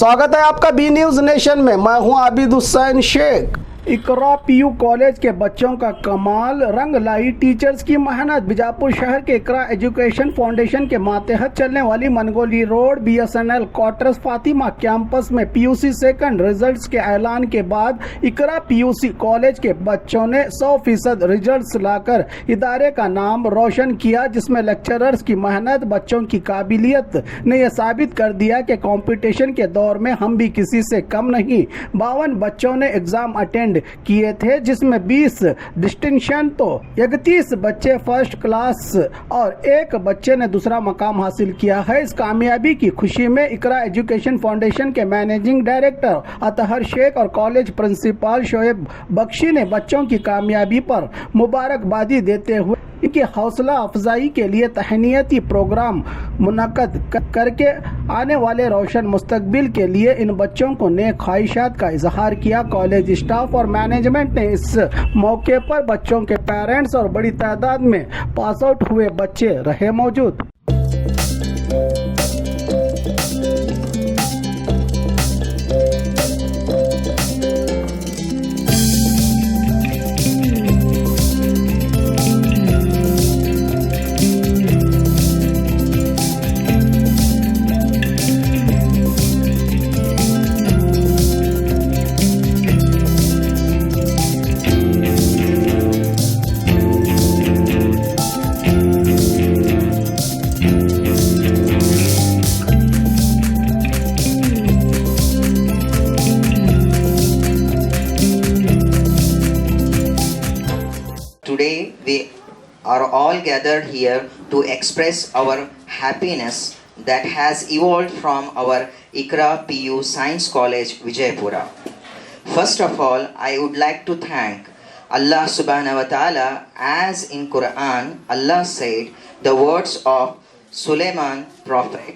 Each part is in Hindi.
स्वागत है आपका बी न्यूज नेशन में। मैं हूं आबिद हुसैन शेख। इकरा पीयू कॉलेज के बच्चों का कमाल, रंग लाई टीचर्स की मेहनत। बीजापुर शहर के इकरा एजुकेशन फाउंडेशन के मातहत चलने वाली Mangoli road BSNL quarters Fatima campus में पीयूसी सेकंड रिजल्ट्स के ऐलान के बाद इकरा पीयूसी कॉलेज के बच्चों ने 100% रिजल्ट्स लाकर इदारे का नाम रोशन किया, जिसमें लेक्चरर्स की मेहनत, बच्चों की काबिलियत ने यह साबित कर दिया कि कंपटीशन के दौर में हम भी किसी से कम नहीं। 52 बच्चों ने एग्जाम अटेंड किए थे, जिसमें 20 डिस्टिंक्शन तो 31 बच्चे फर्स्ट क्लास और एक बच्चे ने दूसरा मकाम हासिल किया है। इस कामयाबी की खुशी में इकरा एजुकेशन फाउंडेशन के मैनेजिंग डायरेक्टर अतहर शेख और कॉलेज प्रिंसिपल शोएब बख्शी ने बच्चों की कामयाबी पर मुबारकबादी देते हुए इनकी हौसला अफजाई के लिए तहनीती प्रोग्राम मुनक्कद करके आने वाले रोशन मुस्तकबिल के लिए इन बच्चों को नेक ख्वाहिशात का इजहार किया। कॉलेज स्टाफ और मैनेजमेंट ने इस मौके पर बच्चों के पेरेंट्स और बड़ी तादाद में पास आउट हुए बच्चे रहे मौजूद। Today we are all gathered here to express our happiness that has evolved from our Ikra PU Science College, Vijaypura. First of all, I would like to thank Allah subhanahu wa ta'ala, as in Quran, Allah said the words of Sulaiman Prophet.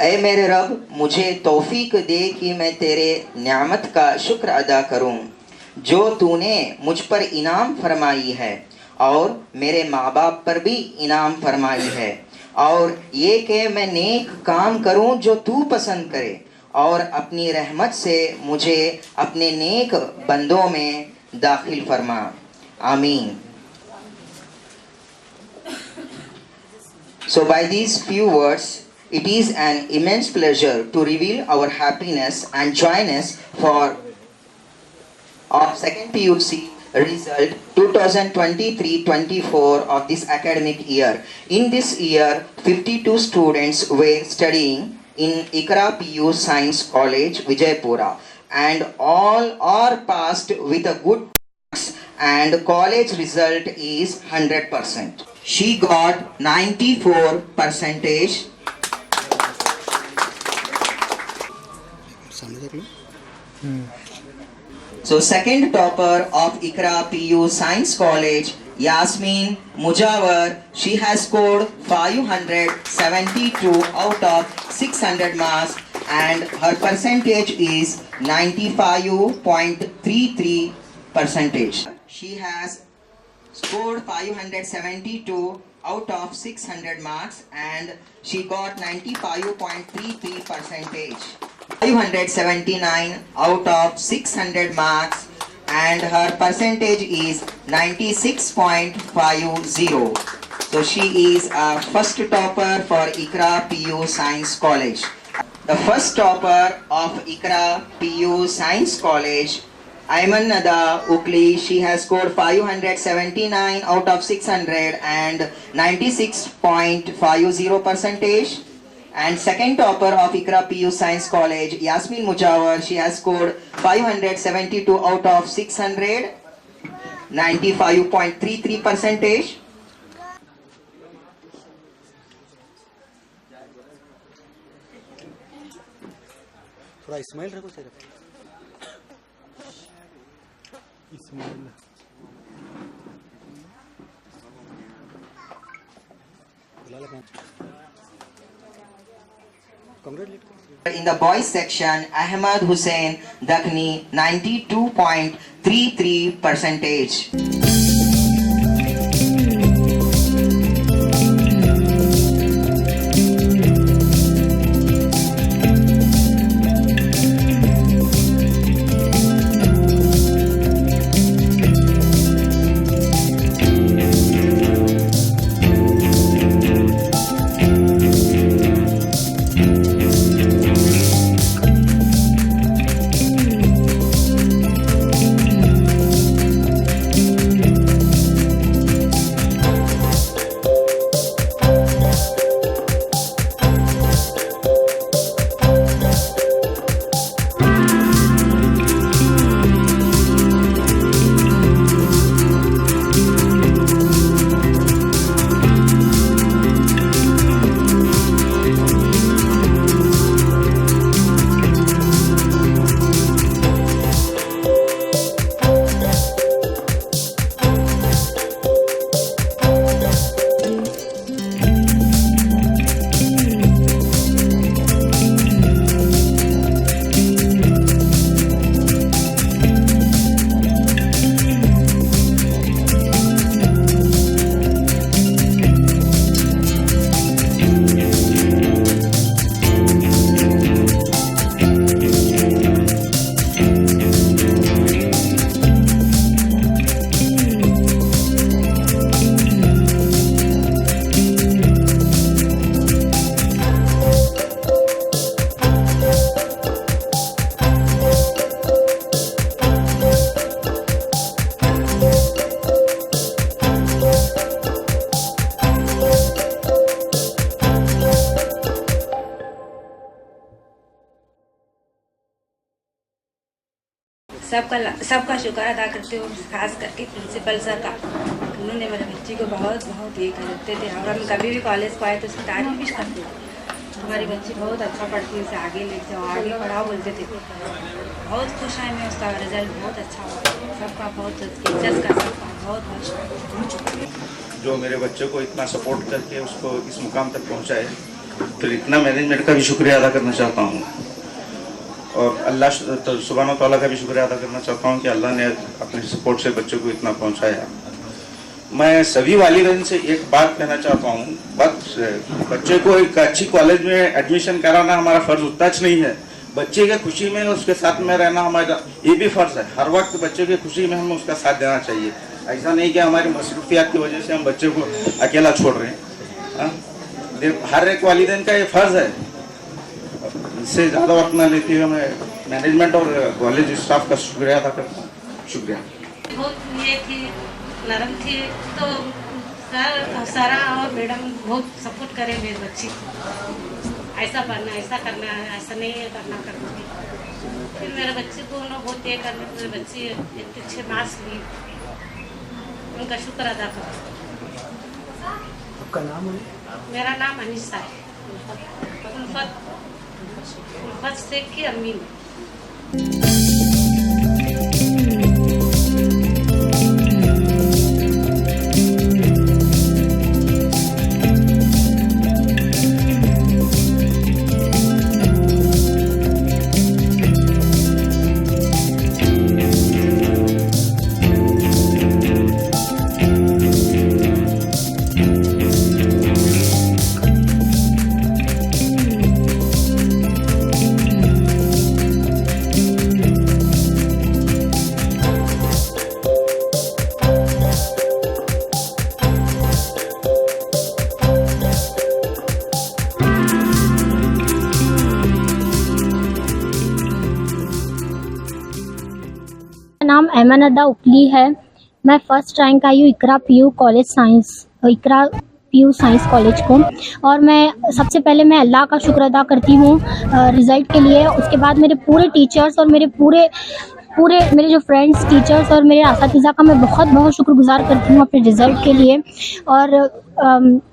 ऐ मेरे रब, मुझे तौफीक दे कि मैं तेरे नियामत का शुक्र अदा करूं जो तूने मुझ पर इनाम फरमाई है और मेरे माँ बाप पर भी इनाम फरमाई है, और ये कि मैं नेक काम करूं जो तू पसंद करे, और अपनी रहमत से मुझे अपने नेक बंदों में दाखिल फरमा। आमीन। So by these few words, it is an immense pleasure to reveal our happiness and joyness for our second PUC result 2023-24 of this academic year. In this year, 52 students were studying in Ikra PU Science College, Vijaypura, and all are passed with a good marks, and college result is 100%. She got 94%. So second topper of Ikra PU Science College, Yasmin Mujawar, she has scored 572 out of 600 marks and her percentage is 95.33%. She has scored 572 out of 600 marks and she got 95.33%. 579 out of 600 marks and her percentage is 96.50. So she is a first topper for Ikra PU Science College. The first topper of Ikra PU Science College, Ayman Nada Ukli, she has scored 579 out of 600 and 96.50%. And second topper of Ikra PU Science College, Yasmin Mujawar, she has scored 572 out of 600, 95.33%. थोड़ा इस्माइल रखो सिर्फ इस्माइल बुला ले Congratulate. In the boys section, Ahmad Hussain Dakhni 92.33%. सबका शुक्र अदा करते हुए खास करके प्रिंसिपल सर का, उन्होंने मेरे बच्ची को बहुत ये करते थे और हम कभी भी कॉलेज को आए तो उसकी तारीफ भी करते थे। हमारी बच्ची बहुत अच्छा पढ़ती है, उसे आगे ले जाओ, आगे पढ़ाओ बोलते थे। बहुत खुश है मैं, उसका रिजल्ट बहुत अच्छा हुआ। सबका बहुत टीचर्स का सबका बहुत शुक्रिया। जो मेरे बच्चे को इतना सपोर्ट करके उसको इस मुकाम तक पहुंचाए, फिर इतना मैनेजमेंट का भी शुक्रिया अदा करना चाहता हूँ और अल्लाह सुब्हान तआला का भी शुक्रिया अदा करना चाहता हूँ कि अल्लाह ने अपने सपोर्ट से बच्चों को इतना पहुंचाया। मैं सभी वालिदैन से एक बात कहना चाहता हूँ, बच्चे को एक अच्छी कॉलेज में एडमिशन कराना हमारा फर्ज उतना नहीं है, बच्चे के खुशी में उसके साथ में रहना हमारा ये भी फर्ज है। हर वक्त बच्चे की खुशी में हमें उसका साथ देना चाहिए। ऐसा नहीं कि हमारी मसरूफियात की वजह से हम बच्चे को अकेला छोड़ रहे हैं। हर एक वालिदैन का ये फर्ज है। इससे ज़्यादा वक्त न लेते हुए मैं मैनेजमेंट और कॉलेज स्टाफ का शुक्रिया अदा करता हूँ। शुक्रिया। बहुत ये थी, नरम थी, तो सर सारा और मैडम बहुत सपोर्ट करे मेरे बच्ची को, ऐसा पढ़ना, ऐसा करना है, ऐसा नहीं है करना करना। फिर मेरे बच्चे को उन्होंने बहुत ये करने, मेरे बच्ची इतने अच्छे मार्क्स ली, उनका शुक्र अदा करो। आपका नाम है? मेरा नाम अनिशा है, उल्फत शेख की अम्मी। नाम एमन अदा उपली है। मैं फर्स्ट रैंक आई हूँ इकरा पीयू साइंस कॉलेज को, और मैं सबसे पहले मैं अल्लाह का शुक्र अदा करती हूँ रिज़ल्ट के लिए। उसके बाद मेरे पूरे टीचर्स और मेरे पूरे मेरे जो फ्रेंड्स, टीचर्स और मेरे असातिज़ा का मैं बहुत शुक्रगुजार करती हूँ अपने रिज़ल्ट के लिए। और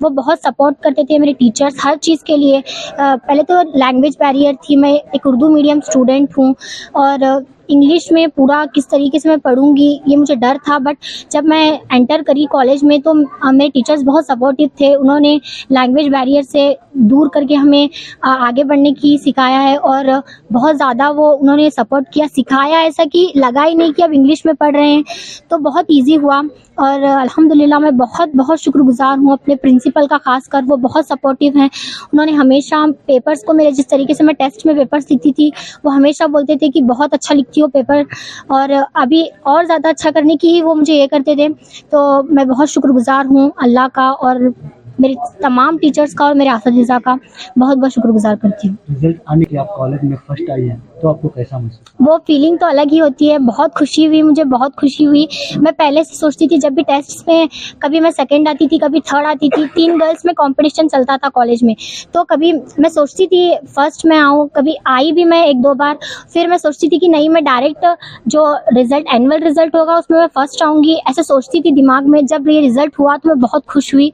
वो बहुत सपोर्ट करते थे मेरे टीचर्स हर चीज़ के लिए। पहले तो लैंग्वेज बैरियर थी, मैं एक उर्दू मीडियम स्टूडेंट हूँ और इंग्लिश में पूरा किस तरीके से मैं पढ़ूंगी ये मुझे डर था, बट जब मैं एंटर करी कॉलेज में तो मेरे टीचर्स बहुत सपोर्टिव थे। उन्होंने लैंग्वेज बैरियर से दूर करके हमें आगे बढ़ने की सिखाया है और बहुत ज़्यादा वो उन्होंने सपोर्ट किया, सिखाया, ऐसा कि लगा ही नहीं कि अब इंग्लिश में पढ़ रहे हैं, तो बहुत ईजी हुआ। और अल्हम्दुलिल्लाह मैं बहुत बहुत शुक्रगुजार हूँ अपने प्रिंसिपल का, खासकर वो बहुत सपोर्टिव हैं। उन्होंने हमेशा पेपर्स को, मेरे जिस तरीके से मैं टेस्ट में पेपर्स लिखती थी वो हमेशा बोलते थे कि बहुत अच्छा लिखती हो पेपर, और अभी और ज़्यादा अच्छा करने की ही वो मुझे ये करते थे। तो मैं बहुत शुक्रगुजार हूँ अल्लाह का और मेरे तमाम टीचर्स का और मेरे असातिज़ा का बहुत बहुत शुक्रगुजार करती हूँ। रिजल्ट आने के आप कॉलेज में फर्स्ट आई हैं तो आपको कैसा महसूस? वो फीलिंग तो अलग ही होती है, बहुत खुशी हुई, मुझे बहुत खुशी हुई। मैं पहले से सोचती थी, जब भी टेस्ट्स में कभी मैं सेकंड आती थी, कभी थर्ड आती थी, 3 गर्ल्स में कंपटीशन चलता था कॉलेज में, तो कभी मैं सोचती थी फर्स्ट में आऊँ, कभी आई भी मैं 1-2 बार, फिर मैं सोचती थी कि नहीं मैं डायरेक्ट जो रिज़ल्ट एनुअल रिज़ल्ट होगा उसमें मैं फर्स्ट आऊँगी, ऐसे सोचती थी दिमाग में। जब ये रिज़ल्ट हुआ तो मैं बहुत खुश हुई,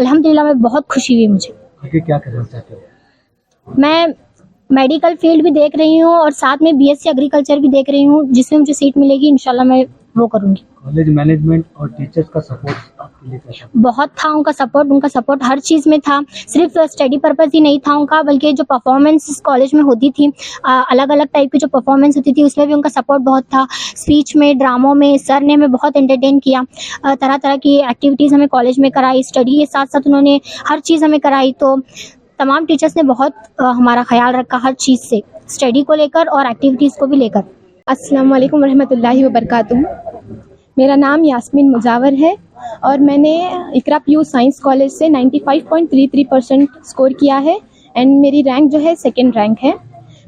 अल्हम्दुलिल्लाह मैं बहुत खुशी हुई। मुझे आगे क्या करना चाहते हो? मैं मेडिकल फील्ड भी देख रही हूँ और साथ में बीएससी एग्रीकल्चर भी देख रही हूँ, जिसमें मुझे सीट मिलेगी इंशाल्लाह मैं वो करूँगी। कॉलेज मैनेजमेंट और टीचर्स का सपोर्ट आपके लिए कैसा? बहुत था उनका सपोर्ट हर चीज़ में था, सिर्फ स्टडी पर्पस ही नहीं था उनका, बल्कि जो परफॉर्मेंस कॉलेज में होती थी, अलग अलग टाइप की जो परफॉर्मेंस होती थी उसमें भी उनका सपोर्ट बहुत था। स्पीच में, ड्रामों में सर ने हमें बहुत एंटरटेन किया, तरह तरह की एक्टिविटीज़ हमें कॉलेज में कराई, स्टडी के साथ साथ उन्होंने हर चीज़ हमें कराई। तो तमाम टीचर्स ने बहुत हमारा ख्याल रखा हर चीज़ से, स्टडी को लेकर और एक्टिविटीज़ को भी लेकर। अस्सलाम वालेकुम रहमतुल्लाहि व बरकातुहू। मेरा नाम यास्मीन मुजावर है और मैंने इकरा पीयू साइंस कॉलेज से 95.33% स्कोर किया है एंड मेरी रैंक जो है 2nd रैंक है।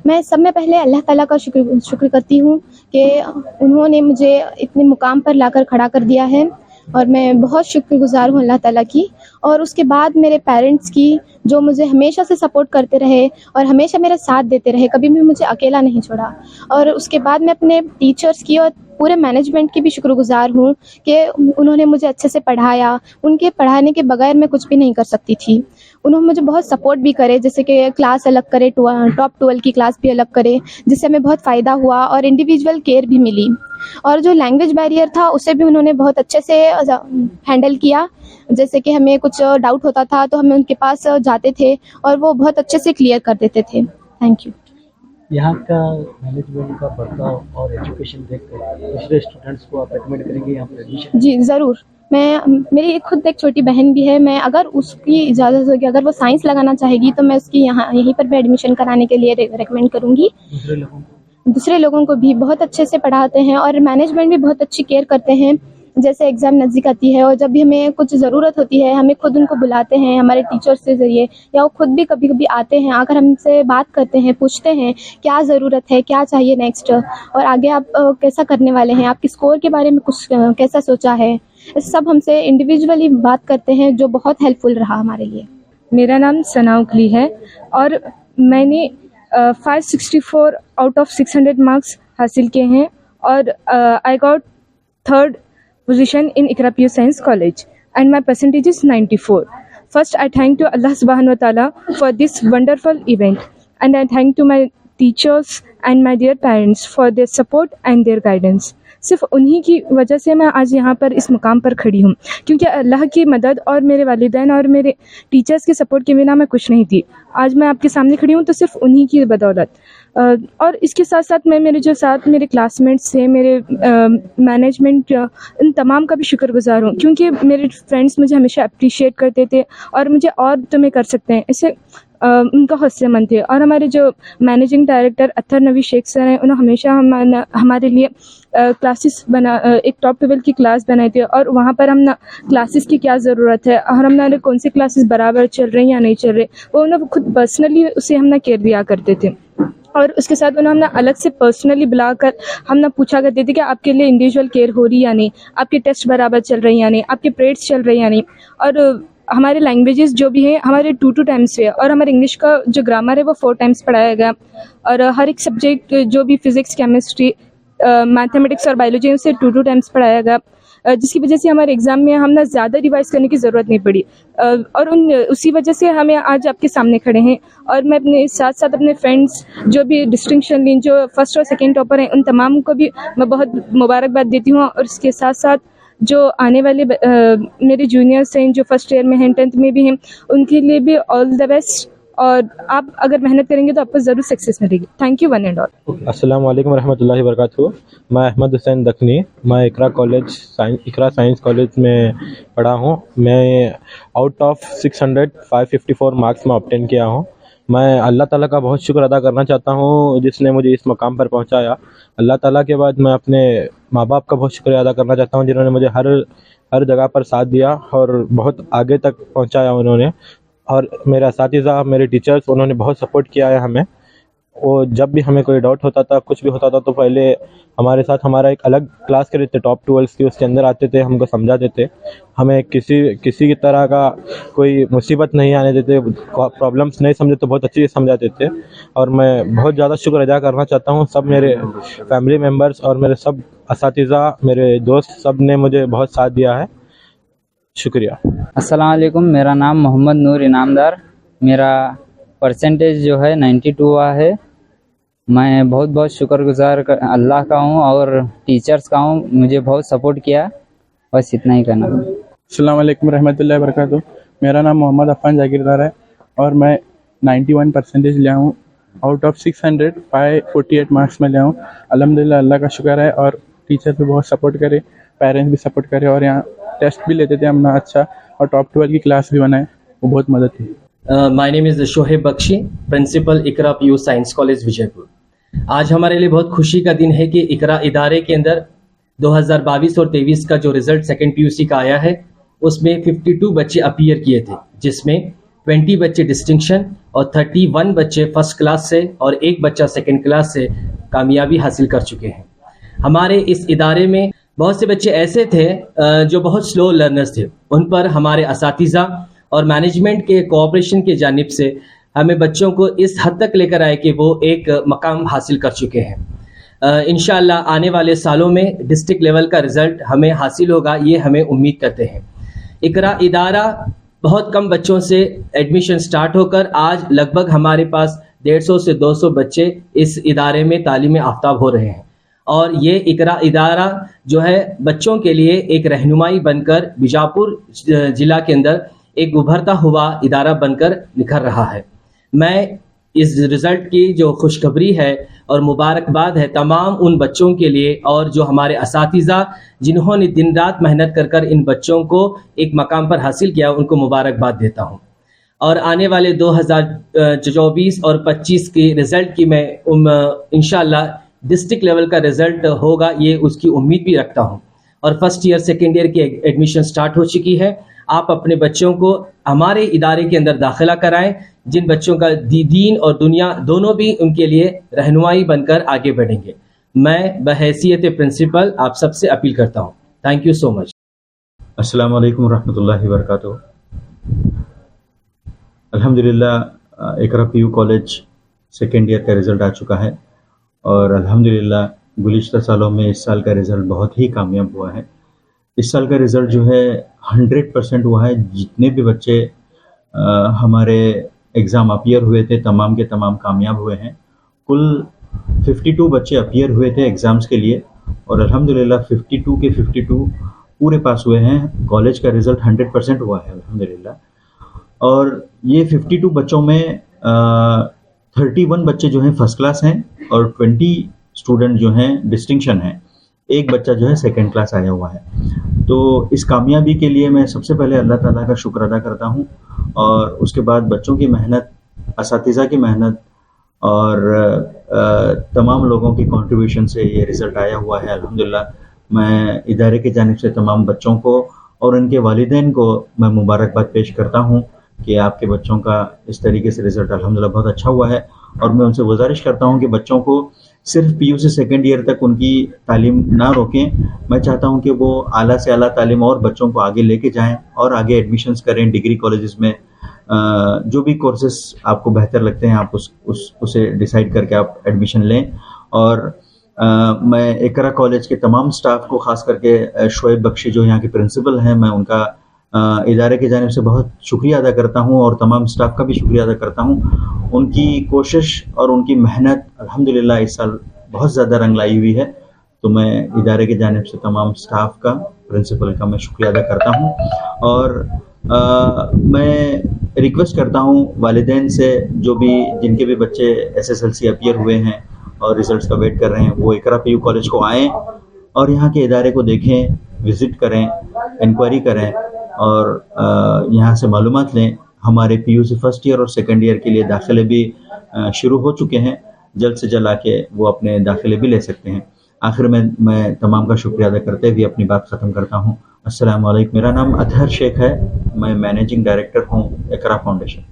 मैं सब में पहले अल्लाह ताला का शुक्र करती हूँ कि उन्होंने मुझे इतने मुकाम पर लाकर खड़ा कर दिया है और मैं बहुत शुक्रगुजार हूँ अल्लाह ताला की। और उसके बाद मेरे पेरेंट्स की, जो मुझे हमेशा से सपोर्ट करते रहे और हमेशा मेरा साथ देते रहे, कभी भी मुझे अकेला नहीं छोड़ा। और उसके बाद मैं अपने टीचर्स की और पूरे मैनेजमेंट की भी शुक्रगुजार हूँ कि उन्होंने मुझे अच्छे से पढ़ाया। उनके पढ़ाने के बगैर मैं कुछ भी नहीं कर सकती थी। उन्होंने मुझे बहुत सपोर्ट भी करे, जैसे कि क्लास अलग करे, टॉप 12 की क्लास भी अलग करे, जिससे हमें बहुत फ़ायदा हुआ और इंडिविजुअल केयर भी मिली। और जो लैंग्वेज बैरियर था उसे भी उन्होंने बहुत अच्छे से हैंडल किया, जैसे कि हमें कुछ डाउट होता था तो हमें उनके पास जाते थे और वो बहुत अच्छे से क्लियर कर देते थे। Thank you. यहाँ का मैनेजमेंट का बर्ताव और एजुकेशन देखकर दूसरे स्टूडेंट्स को आप रिकमेंड करेंगे यहाँ पर एडमिशन? जी ज़रूर। मेरी खुद एक छोटी बहन भी है, मैं अगर उसकी इजाज़त होगी, अगर वो साइंस लगाना चाहेगी तो मैं उसकी यहीं पर भी एडमिशन कराने के लिए रेकमेंड करूँगी। दूसरे लोगों को भी बहुत अच्छे से पढ़ाते हैं और मैनेजमेंट भी बहुत अच्छी केयर करते हैं। जैसे एग्ज़ाम नज़दीक आती है और जब भी हमें कुछ ज़रूरत होती है, हमें खुद उनको बुलाते हैं हमारे टीचर्स के ज़रिए, या वो खुद भी कभी कभी आते हैं, आकर हमसे बात करते हैं, पूछते हैं क्या ज़रूरत है, क्या चाहिए नेक्स्ट, और आगे आप कैसा करने वाले हैं, आपके स्कोर के बारे में कुछ कैसा सोचा है, सब हमसे इंडिविजुअली बात करते हैं, जो बहुत हेल्पफुल रहा हमारे लिए। मेरा नाम सना उखली है और मैंने 564 आउट ऑफ 600 मार्क्स हासिल किए हैं और I got 3rd position in Iqra PU Science College and my percentage is 94. First, I thank to Allah Subhanahu wa Taala for this wonderful event, and I thank to my teachers and my dear parents for their support and their guidance. सिर्फ उन्हीं की वजह से मैं आज यहाँ पर इस मुकाम पर खड़ी हूँ, क्योंकि अल्लाह की मदद और मेरे वालिदैन और मेरे टीचर्स के सपोर्ट के बिना मैं कुछ नहीं थी। आज मैं आपके सामने खड़ी हूँ तो सिर्फ उन्हीं की बदौलत। और इसके साथ साथ मैं मेरे क्लासमेट्स थे, मेरे मैनेजमेंट, इन तमाम का भी शुक्रगुजार हूँ, क्योंकि मेरे फ्रेंड्स मुझे हमेशा अप्रिशिएट करते थे और मुझे और तुम्हें कर सकते हैं ऐसे उनका हौसलेमंद थे। और हमारे जो मैनेजिंग डायरेक्टर अत्तर नवी शेख सर हैं, उन्होंने हमेशा हमारे लिए क्लासेस एक टॉप 12 की क्लास बनाई थी और वहाँ पर हम क्लासेस की क्या ज़रूरत है और हमारे कौन सी क्लासेस बराबर चल रही हैं या नहीं चल रहे, वो उन्होंने खुद पर्सनली उसे हम केयर दिया करते थे। और उसके साथ उन्होंने अलग से पर्सनली बुलाकर हम पूछा करते थे कि आपके लिए इंडिविजुअल केयर हो रही या नहीं, आपके टेस्ट बराबर चल रही या नहीं, आपके परेड्स चल रही या नहीं। और हमारे लैंग्वेजेस जो भी हैं हमारे 2 टाइम्स हुए और हमारे इंग्लिश का जो ग्रामर है वो 4 टाइम्स पढ़ाया गया। और हर एक सब्जेक्ट जो भी फिज़िक्स, केमिस्ट्री, मैथमेटिक्स और बायोलॉजी उसे 2 टाइम्स पढ़ाया गया। जिसकी वजह से हमारे एग्ज़ाम में हम ना ज़्यादा रिवाइज करने की ज़रूरत नहीं पड़ी और उसी वजह से हमें आज आपके सामने खड़े हैं। और मैं अपने साथ साथ अपने फ्रेंड्स जो भी डिस्टिंक्शन ली, जो फर्स्ट और सेकेंड टॉपर हैं, उन तमाम को भी मैं बहुत मुबारकबाद देती हूँ। और इसके साथ साथ जो आने वाले मेरे जूनियर्स हैं, जो फर्स्ट ईयर में हैं, 10th में भी हैं, उनके लिए भी ऑल द बेस्ट। और आप अगर मेहनत करेंगे तो आपको ज़रूर सक्सेस मिलेगी। Thank you one and all. अस्सलाम वालेकुम रहमतुल्लाहि व बरकातहू। मैं अहमद हुसैन दखनी, मैं इकरा साइंस कॉलेज में पढ़ा हूँ। मैं आउट ऑफ 600 554 मार्क्स में ऑब्टेन किया हूँ। मैं अल्लाह ताला का बहुत शुक्र अदा करना चाहता हूँ जिसने मुझे इस मकाम पर पहुँचाया। अल्लाह ताला के बाद मैं अपने माँ बाप का बहुत शुक्रिया अदा करना चाहता हूँ जिन्होंने मुझे हर जगह पर साथ दिया और बहुत आगे तक पहुँचाया उन्होंने। और मेरे असातिज़ा, मेरे टीचर्स, उन्होंने बहुत सपोर्ट किया है हमें। वो जब भी हमें कोई डाउट होता था, कुछ भी होता था, तो पहले हमारे साथ हमारा एक अलग क्लास के थे, टॉप 12 की, उसके अंदर आते थे, हमको समझाते थे। हमें किसी तरह का कोई मुसीबत नहीं आने देते, प्रॉब्लम्स नहीं समझे तो बहुत अच्छी से समझाते थे। और मैं बहुत ज़्यादा शुक्र अदा करना चाहता हूँ सब मेरे फैमिली मेम्बर्स और मेरे सब असातिज़ा, मेरे दोस्त, सब ने मुझे बहुत साथ दिया है। शुक्रिया। अस्सलाम वालेकुम, मेरा नाम मोहम्मद नूर इनामदार, मेरा परसेंटेज जो है 92 हुआ है। मैं बहुत बहुत शुक्रगुजार अल्लाह का हूँ और टीचर्स का हूँ, मुझे बहुत सपोर्ट किया। बस इतना ही करना। अस्सलाम वालेकुम रहमतुल्लाहि व बरकातहू। मेरा नाम मोहम्मद अफ़ान जागीरदार है और मैं 91 परसेंटेज लिया हूँ। आउट ऑफ 600 548 मार्क्स में लिया हूँ। अल्हम्दुलिल्लाह, अल्लाह का शुक्र है। और टीचर भी बहुत सपोर्ट करे, पेरेंट्स भी सपोर्ट करे और यहाँ टेस्ट भी लेते थे हम अच्छा, और टॉप 12 की क्लास भी बनाए, वो बहुत मदद थी। My name is Shoaib Bakhshi, principal Iqra PU science college Vijayapur. आज हमारे लिए बहुत खुशी का दिन है कि इकरा इदारे के अंदर 2022 और 23 का जो रिजल्ट सेकेंड पीयूसी का आया है उसमें 52 बच्चे अपीयर किए थे, जिसमें 20 बच्चे डिस्टिंक्शन और 31 बच्चे फर्स्ट क्लास से और एक बच्चा सेकेंड क्लास से कामयाबी हासिल कर चुके हैं। हमारे इस इदारे में बहुत से बच्चे ऐसे थे जो बहुत स्लो लर्नर्स थे। उन पर हमारे असातिज़ा और मैनेजमेंट के कोऑपरेशन के जानिब से हमें बच्चों को इस हद तक लेकर आए कि वो एक मकाम हासिल कर चुके हैं। इंशाअल्लाह आने वाले सालों में डिस्ट्रिक्ट लेवल का रिज़ल्ट हमें हासिल होगा, ये हमें उम्मीद करते हैं। इकरा इदारा बहुत कम बच्चों से एडमिशन स्टार्ट होकर आज लगभग हमारे पास 150 से 200 बच्चे इस इदारे में तालीम आफ्ताब हो रहे हैं। और ये इकरा इदारा जो है बच्चों के लिए एक रहनुमाई बनकर बीजापुर ज़िला के अंदर एक उभरता हुआ इदारा बनकर निखर रहा है। मैं इस रिज़ल्ट की जो खुशखबरी है और मुबारकबाद है तमाम उन बच्चों के लिए और जो हमारे असातिज़ा जिन्होंने दिन रात मेहनत कर कर इन बच्चों को एक मकाम पर हासिल किया, उनको मुबारकबाद देता हूँ। और आने वाले 2024 और 25 के रिज़ल्ट की मैं इंशाअल्लाह डिस्ट्रिक्ट लेवल का रिज़ल्ट होगा, ये उसकी उम्मीद भी रखता हूँ। और फर्स्ट ईयर सेकेंड ईयर की एडमिशन स्टार्ट हो चुकी है। आप अपने बच्चों को हमारे इदारे के अंदर दाखिला कराएं, जिन बच्चों का दीन और दुनिया दोनों भी उनके लिए रहनुमाई बनकर आगे बढ़ेंगे। मैं बहैसियत प्रिंसिपल आप सबसे अपील करता हूँ। Thank you so much. अस्सलाम वालेकुम रहमतुल्लाहि व बरकातहू। अल्हम्दुलिल्लाह इकरा पीयू कॉलेज सेकेंड ईयर का रिज़ल्ट आ चुका है और अल्हम्दुलिल्लाह गुज़िश्ता सालों में इस साल का रिज़ल्ट बहुत ही कामयाब हुआ है। इस साल का रिज़ल्ट जो है 100% हुआ है। जितने भी बच्चे हमारे एग्ज़ाम अपीयर हुए थे तमाम के तमाम कामयाब हुए हैं। कुल 52 बच्चे अपीयर हुए थे एग्ज़ाम्स के लिए और अल्हम्दुलिल्लाह 52 के 52 पूरे पास हुए हैं। कॉलेज का रिज़ल्ट 100% हुआ है अल्हम्दुलिल्लाह। और ये 52 बच्चों में 31 बच्चे जो हैं फर्स्ट क्लास हैं और 20 स्टूडेंट जो हैं डिस्टिंक्शन हैं। एक बच्चा जो है सेकंड क्लास आया हुआ है। तो इस कामयाबी के लिए मैं सबसे पहले अल्लाह ताला का शुक्र अदा करता हूँ और उसके बाद बच्चों की मेहनत, असातिज़ा की मेहनत और तमाम लोगों की कंट्रीब्यूशन से ये रिज़ल्ट आया हुआ है अल्हम्दुलिल्लाह। मैं इदारे की जानिब से तमाम बच्चों को और उनके वालिदैन को मैं मुबारकबाद पेश करता हूँ कि आपके बच्चों का इस तरीके से रिज़ल्ट अल्हम्दुलिल्लाह बहुत अच्छा हुआ है। और मैं उनसे गुजारिश करता हूँ कि बच्चों को सिर्फ पीयू से सेकेंड ईयर तक उनकी तालीम ना रोकें। मैं चाहता हूँ कि वो आला से आला तालीम और बच्चों को आगे लेके जाएं और आगे एडमिशन्स करें डिग्री कॉलेजेस में। जो भी कोर्सेस आपको बेहतर लगते हैं आप उसे डिसाइड करके आप एडमिशन लें। और मैं इकरा कॉलेज के तमाम स्टाफ को, ख़ास करके शोएब बख्शी जो यहाँ के प्रिंसिपल हैं, मैं उनका इदारे की जानिब से बहुत शुक्रिया अदा करता हूँ और तमाम स्टाफ का भी शुक्रिया अदा करता हूँ। उनकी कोशिश और उनकी मेहनत अल्हम्दुलिल्लाह इस साल बहुत ज़्यादा रंग लाई हुई है। तो मैं इदारे की जानिब से तमाम स्टाफ का, प्रिंसिपल का मैं शुक्रिया अदा करता हूँ। और मैं रिक्वेस्ट करता हूँ वालिदैन से, जो भी जिनके भी बच्चे SSLC अपीयर हुए हैं और रिज़ल्ट्स का वेट कर रहे हैं, वो इकरा PU कॉलेज को आएँ और यहाँ के इदारे को देखें, विज़िट करें, इंक्वायरी करें और यहाँ से मालूमात लें। हमारे PUC फर्स्ट ईयर और सेकंड ईयर के लिए दाखिले भी शुरू हो चुके हैं। जल्द से जल्द आके वो अपने दाखिले भी ले सकते हैं। आखिर में मैं तमाम का शुक्रिया अदा करते हुए अपनी बात ख़त्म करता हूँ। अस्सलाम वालेकुम। मेरा नाम अतहर शेख है, मैं मैनेजिंग डायरेक्टर हूँ इकरा फाउंडेशन।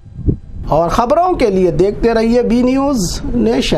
और ख़बरों के लिए देखते रहिए B न्यूज़ नेशन।